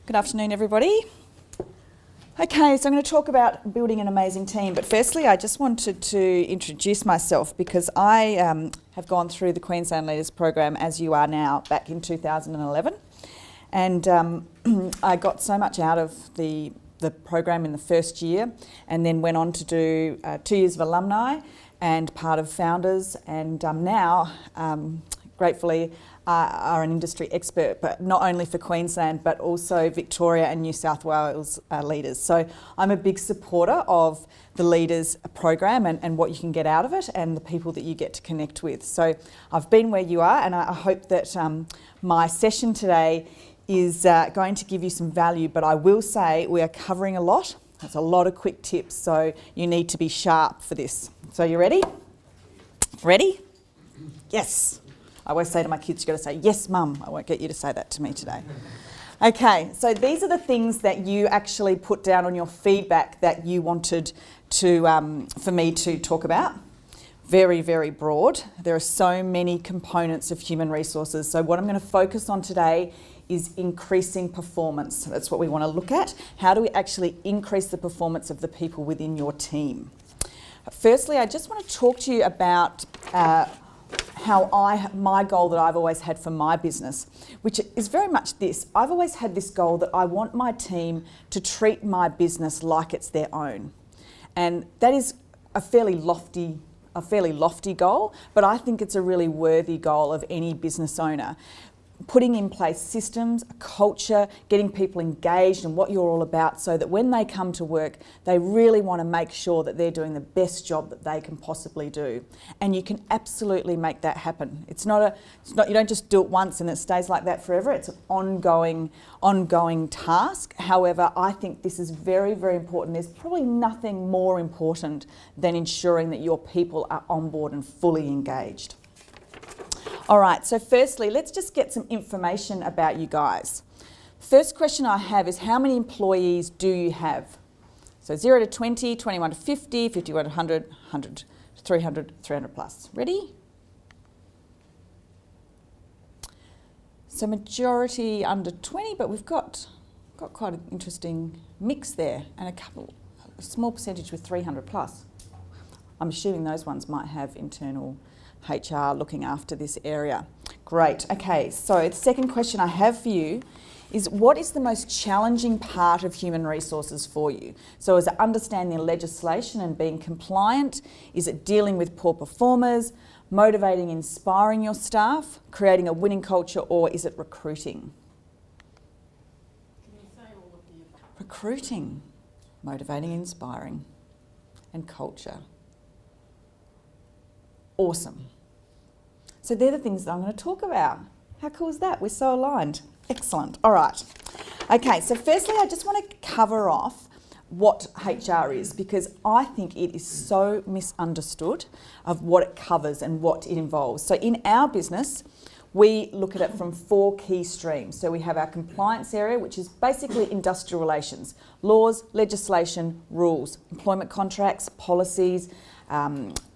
Good afternoon, everybody. Okay, so I'm going to talk about building an amazing team, but firstly I just wanted to introduce myself because I have gone through the Queensland Leaders program as you are now back in 2011, and I got so much out of the program in the first year, and then went on to do 2 years of alumni and part of founders, and now gratefully are an industry expert, but not only for Queensland but also Victoria and New South Wales leaders. So I'm a big supporter of the Leaders program and what you can get out of it and the people that you get to connect with. So I've been where you are, and I hope that my session today is going to give you some value, but I will say we are covering a lot. There's a lot of quick tips, so you need to be sharp for this. So you ready? Ready? Yes. I always say to my kids, you've got to say, yes, mum. I won't get you to say that to me today. Okay, so these are the things that you actually put down on your feedback that you wanted to for me to talk about. Very, very broad. There are so many components of human resources. So what I'm going to focus on today is increasing performance. That's what we want to look at. How do we actually increase the performance of the people within your team? Firstly, I just want to talk to you about my goal that I've always had for my business, which is very much this. I've always had this goal that I want my team to treat my business like it's their own. And that is a fairly lofty goal, but I think it's a really worthy goal of any business owner. Putting in place systems, a culture, getting people engaged in what you're all about so that when they come to work, they really want to make sure that they're doing the best job that they can possibly do. And you can absolutely make that happen. It's not you don't just do it once and it stays like that forever. It's an ongoing task. However, I think this is very, very important. There's probably nothing more important than ensuring that your people are on board and fully engaged. All right, so firstly, let's just get some information about you guys. First question I have is, how many employees do you have? So 0 to 20, 21 to 50, 51 to 100, 100 to 300, 300 plus. Ready? So majority under 20, but we've got quite an interesting mix there, and a small percentage with 300 plus. I'm assuming those ones might have internal HR looking after this area. Great. Okay, so the second question I have for you is, what is the most challenging part of human resources for you? So is it understanding legislation and being compliant? Is it dealing with poor performers, motivating, inspiring your staff, creating a winning culture, or is it recruiting? Can you say all of the above? Recruiting, motivating, inspiring, and culture. Awesome. So they're the things that I'm going to talk about. How cool is that? We're so aligned. Excellent. All right. Okay, so firstly, I just want to cover off what HR is, because I think it is so misunderstood of what it covers and what it involves. So in our business, we look at it from 4 key streams. So we have our compliance area, which is basically industrial relations, laws, legislation, rules, employment contracts, policies,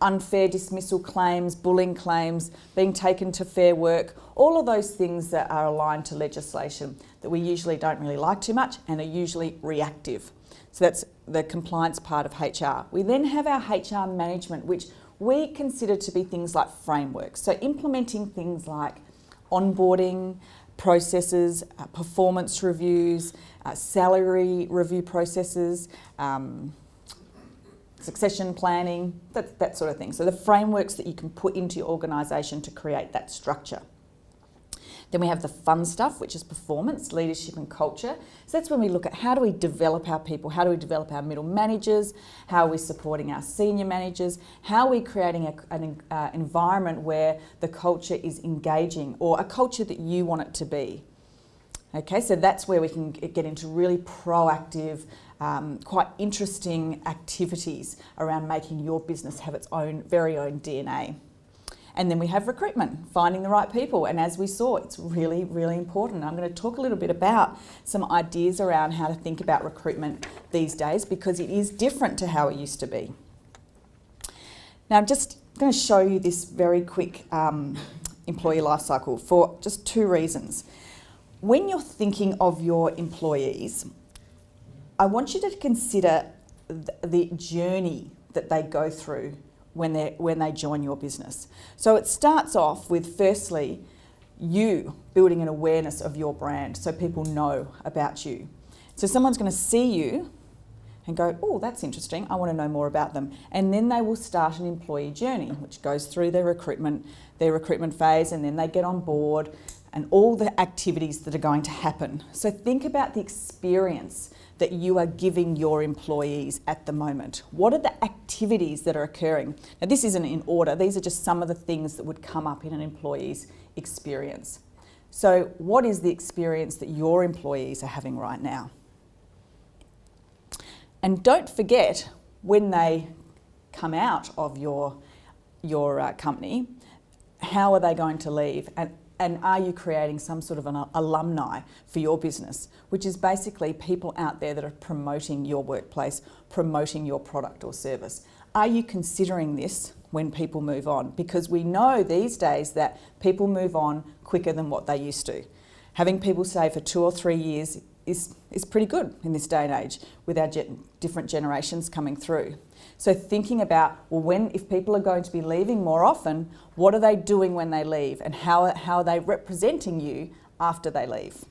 unfair dismissal claims, bullying claims, being taken to Fair Work, all of those things that are aligned to legislation that we usually don't really like too much and are usually reactive. So that's the compliance part of HR. We then have our HR management, which we consider to be things like frameworks. So implementing things like onboarding processes, performance reviews, salary review processes, succession planning, that sort of thing. So the frameworks that you can put into your organisation to create that structure. Then we have the fun stuff, which is performance, leadership and culture. So that's when we look at how do we develop our people, how do we develop our middle managers, how are we supporting our senior managers, how are we creating an environment where the culture is engaging, or a culture that you want it to be. Okay, so that's where we can get into really proactive, quite interesting activities around making your business have its own very own DNA. And then we have recruitment, finding the right people. And as we saw, it's really, really important. I'm going to talk a little bit about some ideas around how to think about recruitment these days, because it is different to how it used to be. Now, I'm just going to show you this very quick employee life cycle for just 2 reasons. when you're thinking of your employees, I want you to consider the journey that they go through when they join your business. So it starts off with, firstly, you building an awareness of your brand so people know about you. So someone's going to see you and go, oh, that's interesting, I want to know more about them. And then they will start an employee journey, which goes through their recruitment phase, and then they get on board and all the activities that are going to happen. So think about the experience that you are giving your employees at the moment. What are the activities that are occurring? Now, this isn't in order. These are just some of the things that would come up in an employee's experience. So what is the experience that your employees are having right now? And don't forget, when they come out of your company, how are they going to leave? And are you creating some sort of an alumni for your business, which is basically people out there that are promoting your workplace, promoting your product or service? Are you considering this when people move on? Because we know these days that people move on quicker than what they used to. Having people stay for 2 or 3 years is pretty good in this day and age with our different generations coming through. So thinking about, well, if people are going to be leaving more often, what are they doing when they leave, and how are they representing you after they leave?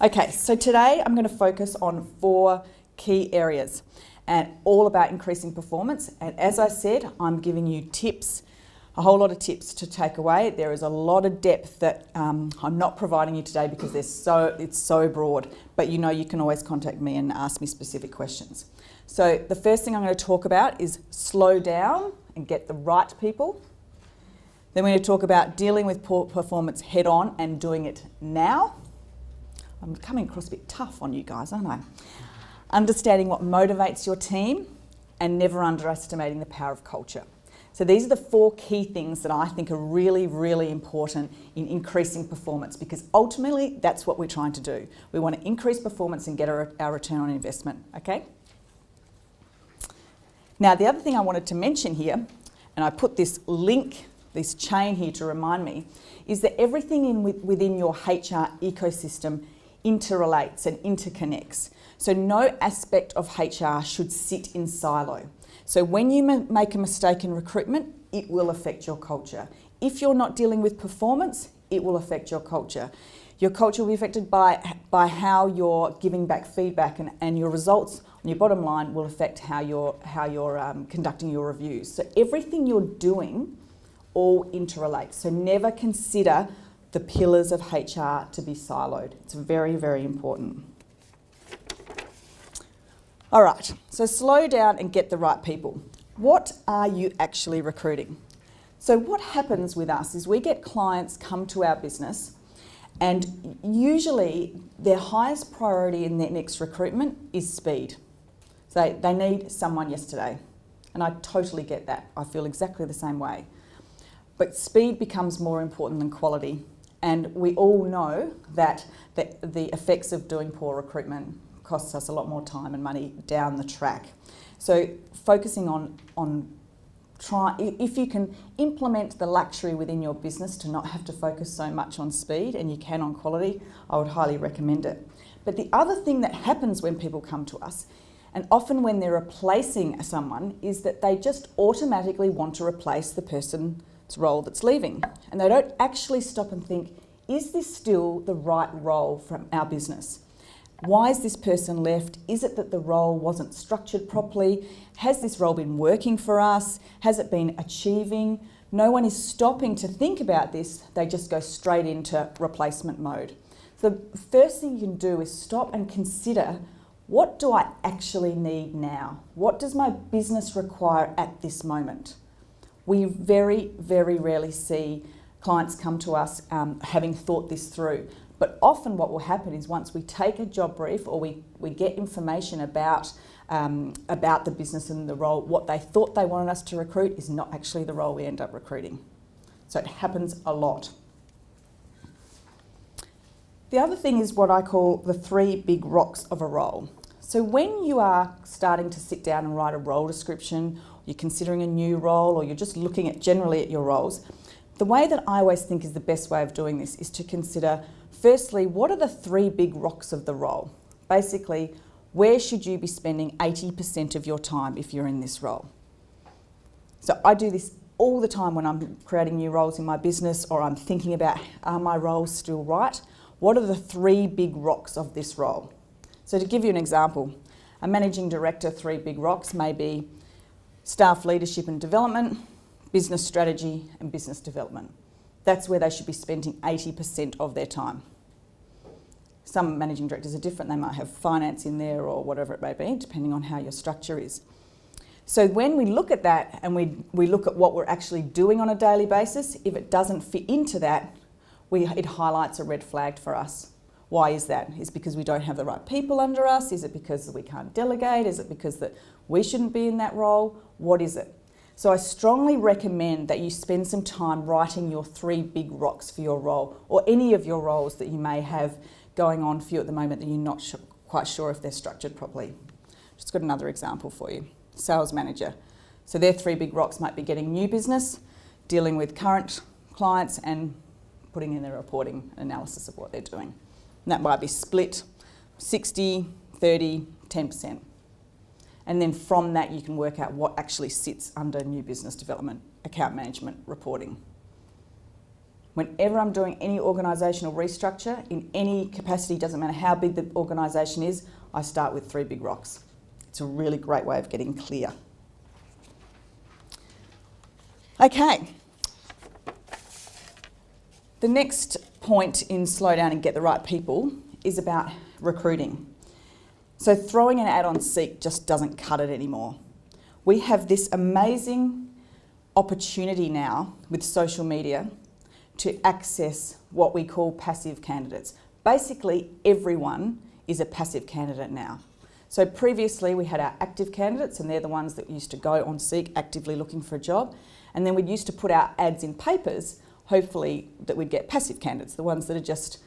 Okay, so today I'm going to focus on 4 key areas and all about increasing performance. And as I said, I'm giving you tips, a whole lot of tips to take away. There is a lot of depth that I'm not providing you today because it's so broad, but you know you can always contact me and ask me specific questions. So the first thing I'm going to talk about is slow down and get the right people. Then we're going to talk about dealing with poor performance head on and doing it now. I'm coming across a bit tough on you guys, aren't I? Understanding what motivates your team and never underestimating the power of culture. So these are the 4 key things that I think are really, really important in increasing performance, because ultimately that's what we're trying to do. We want to increase performance and get our return on investment, okay? Now, the other thing I wanted to mention here, and I put this link, this chain here to remind me, is that everything within your HR ecosystem interrelates and interconnects. So no aspect of HR should sit in silo. So when you make a mistake in recruitment, it will affect your culture. If you're not dealing with performance, it will affect your culture. Your culture will be affected by how you're giving back feedback, and your results on your bottom line will affect how you're conducting your reviews. So everything you're doing all interrelates. So never consider the pillars of HR to be siloed. It's very, very important. All right, so slow down and get the right people. What are you actually recruiting? So what happens with us is we get clients come to our business, and usually their highest priority in their next recruitment is speed. So they need someone yesterday, and I totally get that. I feel exactly the same way. But speed becomes more important than quality, and we all know that the effects of doing poor recruitment costs us a lot more time and money down the track. So focusing on if you can implement the luxury within your business to not have to focus so much on speed, and you can on quality, I would highly recommend it. But the other thing that happens when people come to us, and often when they're replacing someone, is that they just automatically want to replace the person's role that's leaving. And they don't actually stop and think, is this still the right role from our business? Why is this person left? Is it that the role wasn't structured properly? Has this role been working for us? Has it been achieving? No one is stopping to think about this. They just go straight into replacement mode. The first thing you can do is stop and consider, what do I actually need now? What does my business require at this moment? We very, very rarely see clients come to us having thought this through. But often what will happen is once we take a job brief, or we get information about the business and the role, what they thought they wanted us to recruit is not actually the role we end up recruiting. So it happens a lot. The other thing is what I call the 3 big rocks of a role. So when you are starting to sit down and write a role description, you're considering a new role, or you're just looking at generally at your roles, the way that I always think is the best way of doing this is to consider, firstly, what are the 3 big rocks of the role? Basically, where should you be spending 80% of your time if you're in this role? So I do this all the time when I'm creating new roles in my business, or I'm thinking about, are my roles still right? What are the 3 big rocks of this role? So to give you an example, a managing director, 3 big rocks may be staff leadership and development, business strategy and business development. That's where they should be spending 80% of their time. Some managing directors are different. They might have finance in there or whatever it may be, depending on how your structure is. So when we look at that and we look at what we're actually doing on a daily basis, if it doesn't fit into that, it highlights a red flag for us. Why is that? Is it because we don't have the right people under us? Is it because we can't delegate? Is it because that we shouldn't be in that role? What is it? So I strongly recommend that you spend some time writing your 3 big rocks for your role, or any of your roles that you may have going on for you at the moment that you're not quite sure if they're structured properly. Just got another example for you. Sales manager. So their 3 big rocks might be getting new business, dealing with current clients, and putting in their reporting analysis of what they're doing. And that might be split 60, 30, 10%. And then from that you can work out what actually sits under new business development, account management, reporting. Whenever I'm doing any organisational restructure in any capacity, doesn't matter how big the organisation is, I start with 3 big rocks. It's a really great way of getting clear. Okay. The next point in Slow Down and Get the Right People is about recruiting. So throwing an ad on Seek just doesn't cut it anymore. We have this amazing opportunity now with social media to access what we call passive candidates. Basically, everyone is a passive candidate now. So previously we had our active candidates, and they're the ones that used to go on Seek actively looking for a job. And then we used to put our ads in papers, hopefully that we'd get passive candidates, the ones that are just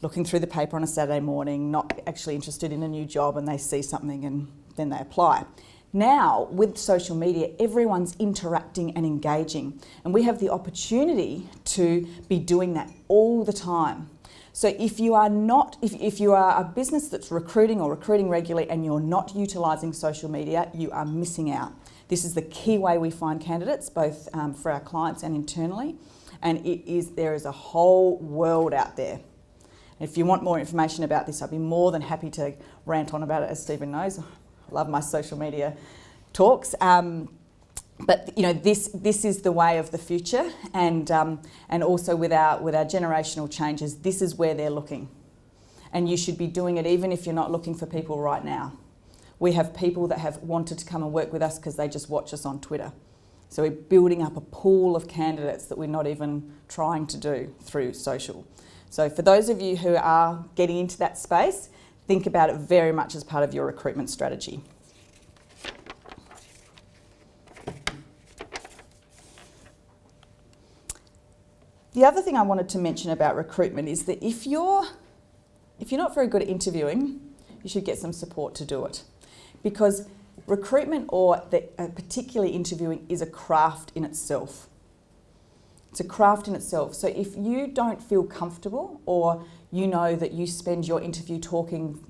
looking through the paper on a Saturday morning, not actually interested in a new job, and they see something and then they apply. Now, with social media, everyone's interacting and engaging, and we have the opportunity to be doing that all the time. So if you are a business that's recruiting or recruiting regularly and you're not utilising social media, you are missing out. This is the key way we find candidates, both for our clients and internally, and there is a whole world out there. If you want more information about this, I'd be more than happy to rant on about it, as Stephen knows. I love my social media talks. But you know, this is the way of the future, and also with our generational changes, this is where they're looking. And you should be doing it even if you're not looking for people right now. We have people that have wanted to come and work with us because they just watch us on Twitter. So we're building up a pool of candidates that we're not even trying to do through social. So for those of you who are getting into that space, think about it very much as part of your recruitment strategy. The other thing I wanted to mention about recruitment is that if you're not very good at interviewing, you should get some support to do it. Because recruitment, or particularly interviewing, is a craft in itself. It's a craft in itself. So if you don't feel comfortable, or you know that you spend your interview talking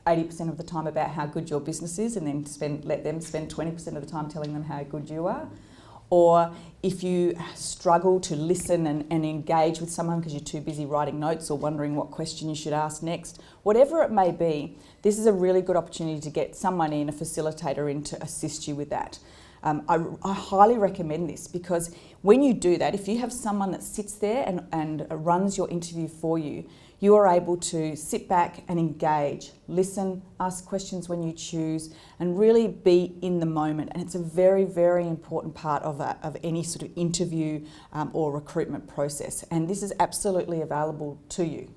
80% of the time about how good your business is, and then let them spend 20% of the time telling them how good you are, or if you struggle to listen and engage with someone because you're too busy writing notes or wondering what question you should ask next, whatever it may be, this is a really good opportunity to get someone in, a facilitator in, to assist you with that. I highly recommend this, because when you do that, if you have someone that sits there and runs your interview for you, you are able to sit back and engage, listen, ask questions when you choose, and really be in the moment. And it's a very, very important part of any sort of interview or recruitment process. And this is absolutely available to you.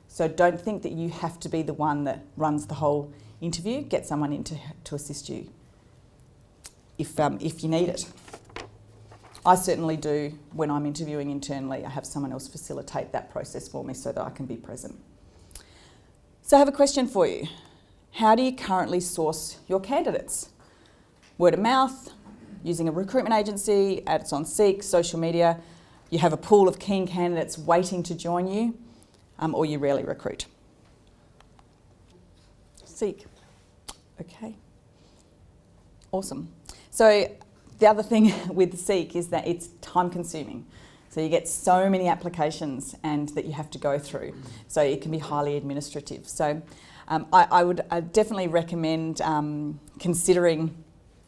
So don't think that you have to be the one that runs the whole interview. Get someone in to assist you if you need it. I certainly do when I'm interviewing internally. I have someone else facilitate that process for me so that I can be present. So I have a question for you. How do you currently source your candidates? Word of mouth, using a recruitment agency, ads on Seek, social media. you have a pool of keen candidates waiting to join you, or you rarely recruit. Seek. Okay. Awesome. So the other thing with Seek is that it's time consuming. So you get so many applications and that you have to go through. So it can be highly administrative. So I would definitely recommend considering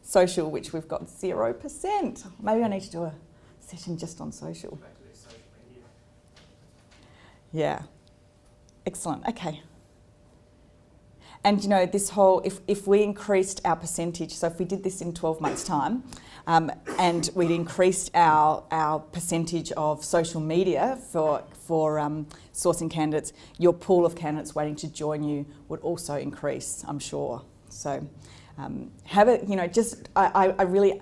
social, which we've got 0%. Maybe I need to do a session just on social. Yeah. Excellent. Okay. And you know, this whole, if we increased our percentage, so if we did this in 12 months' time, and we'd increased our percentage of social media for sourcing candidates, your pool of candidates waiting to join you would also increase, I'm sure. So have it, you know, just, I really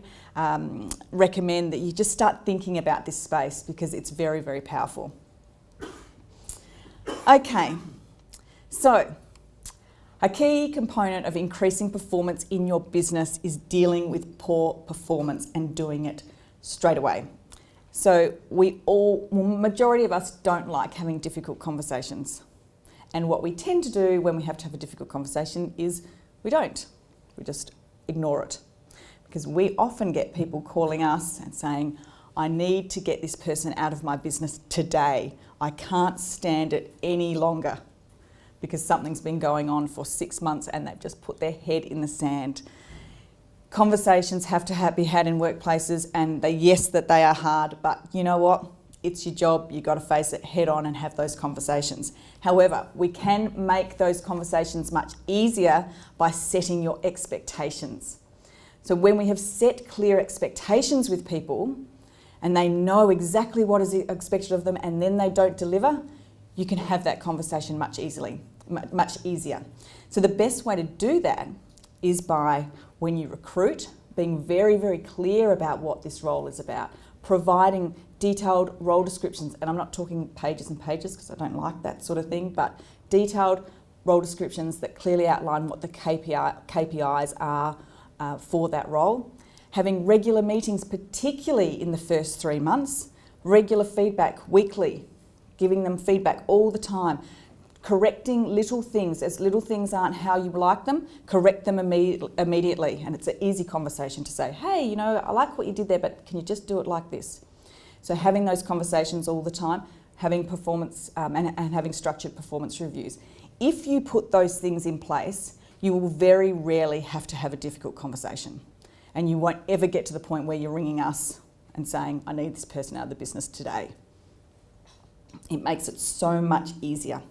recommend that you just start thinking about this space because it's very, very powerful. Okay, so a key component of increasing performance in your business is dealing with poor performance and doing it straight away. So majority of us don't like having difficult conversations. And what we tend to do when we have to have a difficult conversation is we don't. We just ignore it. Because we often get people calling us and saying, I need to get this person out of my business today. I can't stand it any longer because something's been going on for 6 months and they've just put their head in the sand. Conversations have to be had in workplaces, and yes, that they are hard, but you know what? It's your job. You've got to face it head on and have those conversations. However, we can make those conversations much easier by setting your expectations. So when we have set clear expectations with people and they know exactly what is expected of them and then they don't deliver, you can have that conversation much easier. So the best way to do that is by, when you recruit, being very, very clear about what this role is about, providing detailed role descriptions, and I'm not talking pages and pages because I don't like that sort of thing, but detailed role descriptions that clearly outline what the KPIs are for that role. Having regular meetings, particularly in the first 3 months, regular feedback weekly, giving them feedback all the time, correcting little things. As little things aren't how you like them, correct them immediately. And it's an easy conversation to say, hey, you know, I like what you did there, but can you just do it like this? So having those conversations all the time, having performance and having structured performance reviews. If you put those things in place, you will very rarely have to have a difficult conversation. And you won't ever get to the point where you're ringing us and saying, I need this person out of the business today. It makes it so much easier.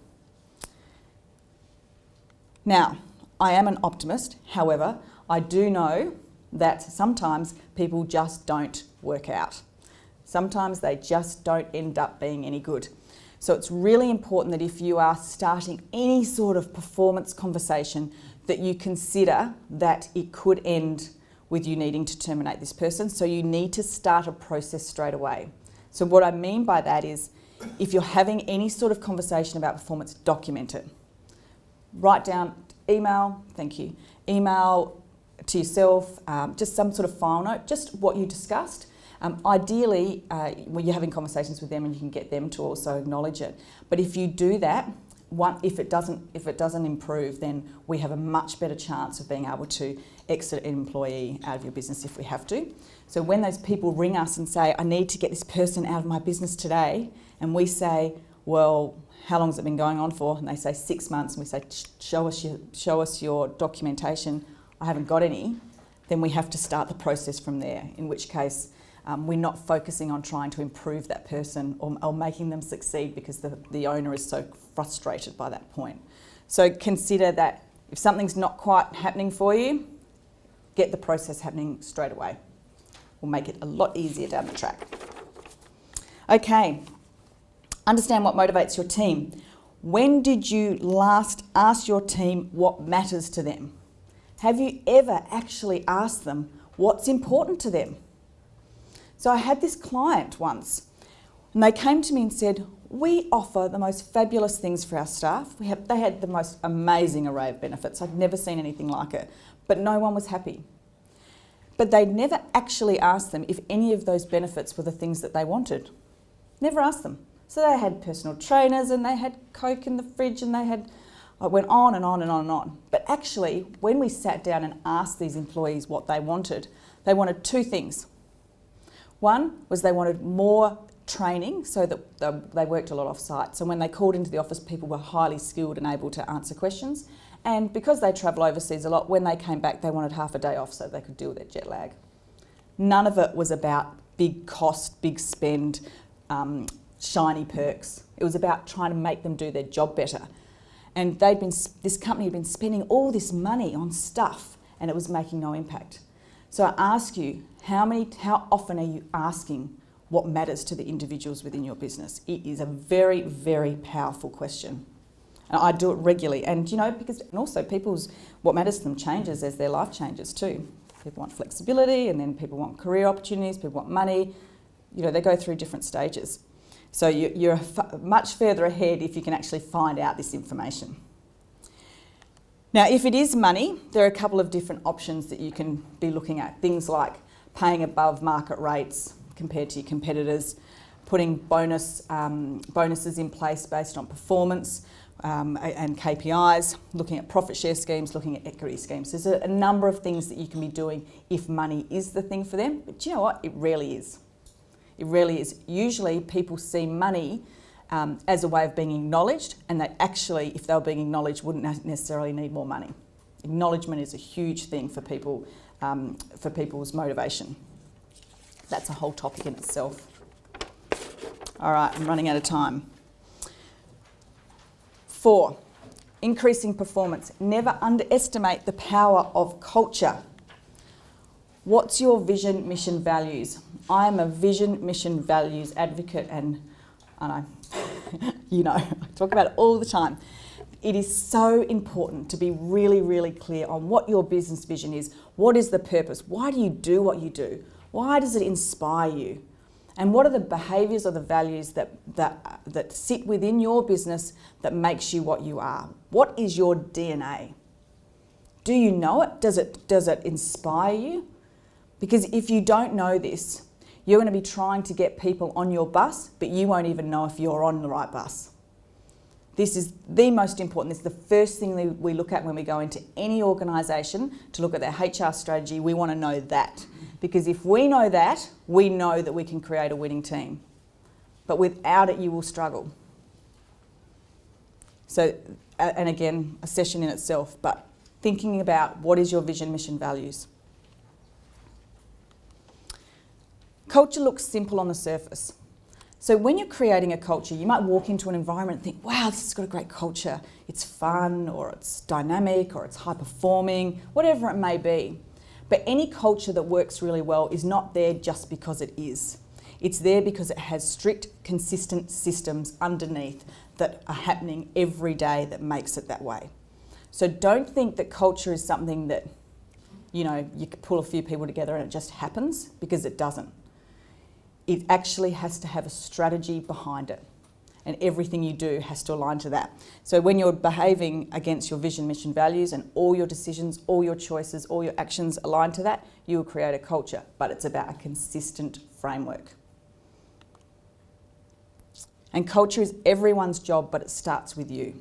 Now, I am an optimist. However, I do know that sometimes people just don't work out. Sometimes they just don't end up being any good. So it's really important that if you are starting any sort of performance conversation, that you consider that it could end with you needing to terminate this person. So you need to start a process straight away. So what I mean by that is, if you're having any sort of conversation about performance, document it. Write down, email, thank you, email to yourself, just some sort of file note, just what you discussed. Ideally, when you're having conversations with them and you can get them to also acknowledge it. But if you do that, if it doesn't improve, then we have a much better chance of being able to exit an employee out of your business if we have to. So when those people ring us and say, I need to get this person out of my business today, and we say, well, how long has it been going on for? And they say 6 months, and we say, show us your documentation. I haven't got any. Then we have to start the process from there, in which case we're not focusing on trying to improve that person or making them succeed because the owner is so frustrated by that point. So consider that if something's not quite happening for you, get the process happening straight away. We'll make it a lot easier down the track. Okay, understand what motivates your team. When did you last ask your team what matters to them? Have you ever actually asked them what's important to them? So I had this client once, and they came to me and said, we offer the most fabulous things for our staff. They had the most amazing array of benefits. I'd never seen anything like it, but no one was happy. But they'd never actually asked them if any of those benefits were the things that they wanted. Never asked them. So they had personal trainers and they had Coke in the fridge and they had, I went on and on and on and on. But actually, when we sat down and asked these employees what they wanted two things. One was they wanted more training so that they worked a lot off-site. So when they called into the office, people were highly skilled and able to answer questions. And because they travel overseas a lot, when they came back, they wanted half a day off so they could deal with their jet lag. None of it was about big cost, big spend, shiny perks. It was about trying to make them do their job better. And this company had been spending all this money on stuff and it was making no impact. So I ask you, how often are you asking what matters to the individuals within your business? It is a very, very powerful question. And I do it regularly. And because also what matters to them changes as their life changes too. People want flexibility and then people want career opportunities, people want money. They go through different stages. So you're much further ahead if you can actually find out this information. Now, if it is money, there are a couple of different options that you can be looking at. Things like paying above market rates compared to your competitors, putting bonuses in place based on performance and KPIs, looking at profit share schemes, looking at equity schemes. There's a number of things that you can be doing if money is the thing for them. But you know what? It rarely is. It really is. Usually people see money as a way of being acknowledged, and that actually, if they were being acknowledged, wouldn't necessarily need more money. Acknowledgement is a huge thing for people, for people's motivation. That's a whole topic in itself. All right, I'm running out of time. 4, increasing performance. Never underestimate the power of culture. What's your vision, mission, values? I am a vision, mission, values advocate, and I I talk about it all the time. It is so important to be really, really clear on what your business vision is. What is the purpose? Why do you do what you do? Why does it inspire you? And what are the behaviours or the values that sit within your business that makes you what you are? What is your DNA? Do you know it? Does it inspire you? Because if you don't know this, you're going to be trying to get people on your bus, but you won't even know if you're on the right bus. This is the most important. This is the first thing we look at when we go into any organisation to look at their HR strategy. We want to know that. Because if we know that, we know that we can create a winning team. But without it, you will struggle. So, and again, a session in itself, but thinking about what is your vision, mission, values. Culture looks simple on the surface. So when you're creating a culture, you might walk into an environment and think, wow, this has got a great culture. It's fun, or it's dynamic, or it's high performing, whatever it may be. But any culture that works really well is not there just because it is. It's there because it has strict, consistent systems underneath that are happening every day that makes it that way. So don't think that culture is something that, you can pull a few people together and it just happens, because it doesn't. It actually has to have a strategy behind it, and everything you do has to align to that. So when you're behaving against your vision, mission, values, and all your decisions, all your choices, all your actions align to that, you will create a culture, but it's about a consistent framework. And culture is everyone's job, but it starts with you.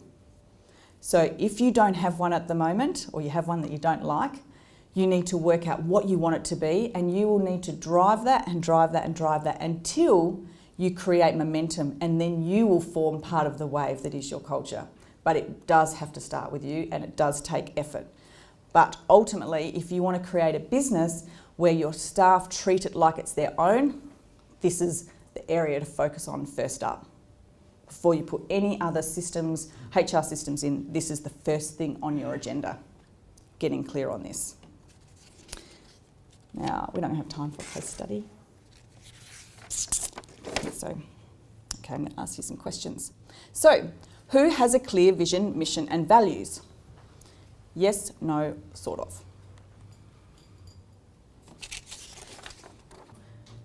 So if you don't have one at the moment, or you have one that you don't like, you need to work out what you want it to be, and you will need to drive that and drive that and drive that until you create momentum, and then you will form part of the wave that is your culture. But it does have to start with you, and it does take effort. But ultimately, if you want to create a business where your staff treat it like it's their own, this is the area to focus on first up. Before you put any other systems, HR systems in, this is the first thing on your agenda. Getting clear on this. Now, we don't have time for a case study. So, okay, I'm going to ask you some questions. So, who has a clear vision, mission, and values? Yes, no, sort of.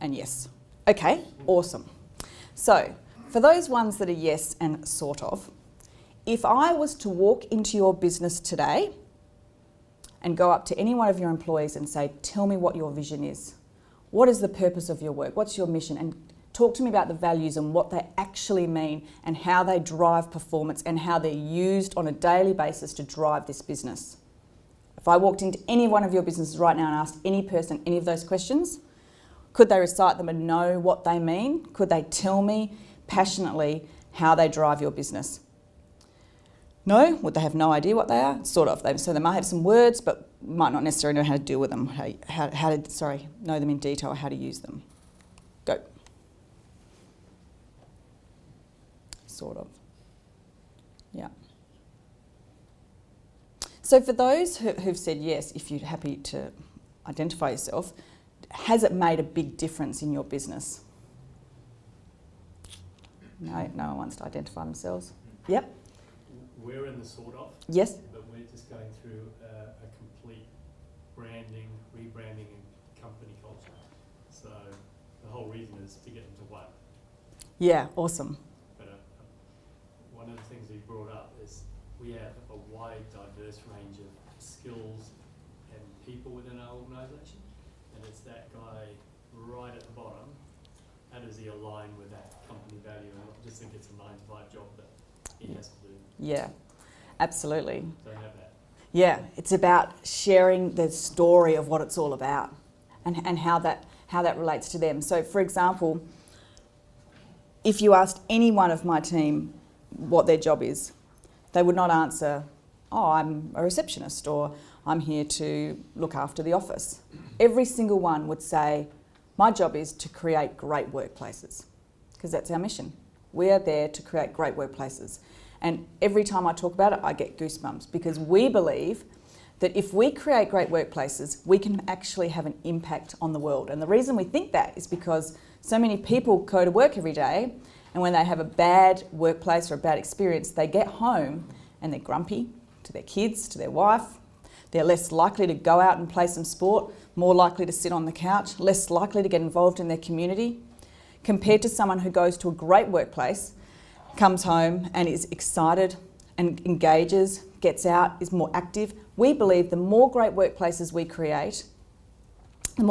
And yes. Okay, awesome. So, for those ones that are yes and sort of, if I was to walk into your business today and go up to any one of your employees and say, tell me what your vision is. What is the purpose of your work? What's your mission? And Talk to me about the values and what they actually mean and how they drive performance and how they're used on a daily basis to drive this business. If I walked into any one of your businesses right now and asked any person any of those questions, could they recite them and know what they mean? Could they tell me passionately how they drive your business? No? Would they have no idea what they are? Sort of. So they might have some words, but might not necessarily know how to deal with them, know them in detail, how to use them. Go. Sort of. Yeah. So for those who've said yes, if you're happy to identify yourself, has it made a big difference in your business? No, no one wants to identify themselves. Yep. We're in the sort of. Yes. But we're just going through a complete branding, rebranding and company culture. So the whole reason is to get them to one. Yeah, awesome. But one of the things we brought up is we have a wide, diverse range of skills and people within our organisation. And it's that guy right at the bottom. How does he align with that company value and not just think it's a 9-to-5 job that he has to do? Yeah, absolutely. Don't have that. Yeah, it's about sharing the story of what it's all about and how that relates to them. So, for example, if you asked any one of my team what their job is, they would not answer, oh, I'm a receptionist or I'm here to look after the office. Every single one would say, my job is to create great workplaces, because that's our mission. We are there to create great workplaces. And every time I talk about it, I get goosebumps, because we believe that if we create great workplaces, we can actually have an impact on the world. And the reason we think that is because so many people go to work every day, and when they have a bad workplace or a bad experience, they get home and they're grumpy to their kids, to their wife. They're less likely to go out and play some sport, more likely to sit on the couch, less likely to get involved in their community, compared to someone who goes to a great workplace, comes home and is excited and engages, gets out, is more active. We believe the more great workplaces we create, the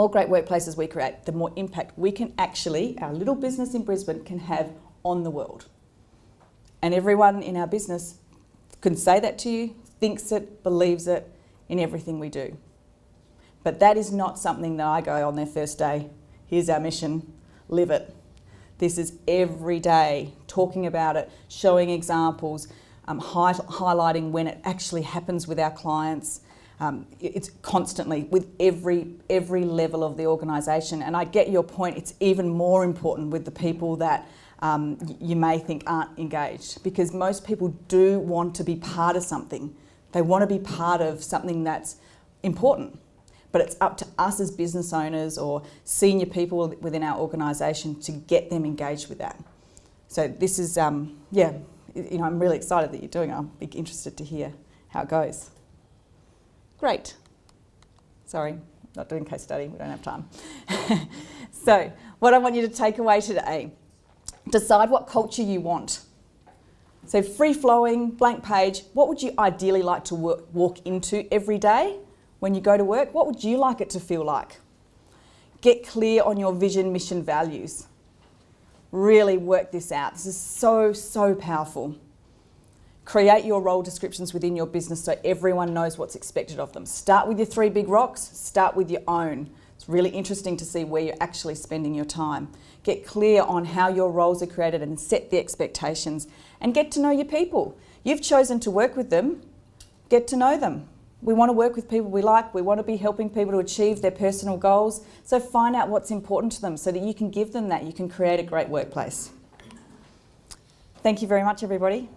more impact we can actually, our little business in Brisbane, can have on the world. And everyone in our business can say that to you, thinks it, believes it in everything we do. But that is not something that I go on their first day, here's our mission, live it. This is every day, talking about it, showing examples, highlighting when it actually happens with our clients. It's constantly with every level of the organisation. And I get your point, it's even more important with the people that you may think aren't engaged, because most people do want to be part of something. They want to be part of something that's important. But it's up to us as business owners or senior people within our organisation to get them engaged with that. So this is, I'm really excited that you're doing it. I'll be interested to hear how it goes. Great. Sorry, not doing case study, we don't have time. So what I want you to take away today, decide what culture you want. So free-flowing, blank page, what would you ideally like to walk into every day? When you go to work, what would you like it to feel like? Get clear on your vision, mission, values. Really work this out. This is so powerful. Create your role descriptions within your business so everyone knows what's expected of them. Start with your 3 big rocks, start with your own. It's really interesting to see where you're actually spending your time. Get clear on how your roles are created and set the expectations, and get to know your people. You've chosen to work with them, get to know them. We want to work with people we like. We want to be helping people to achieve their personal goals. So find out what's important to them so that you can give them that. You can create a great workplace. Thank you very much, everybody.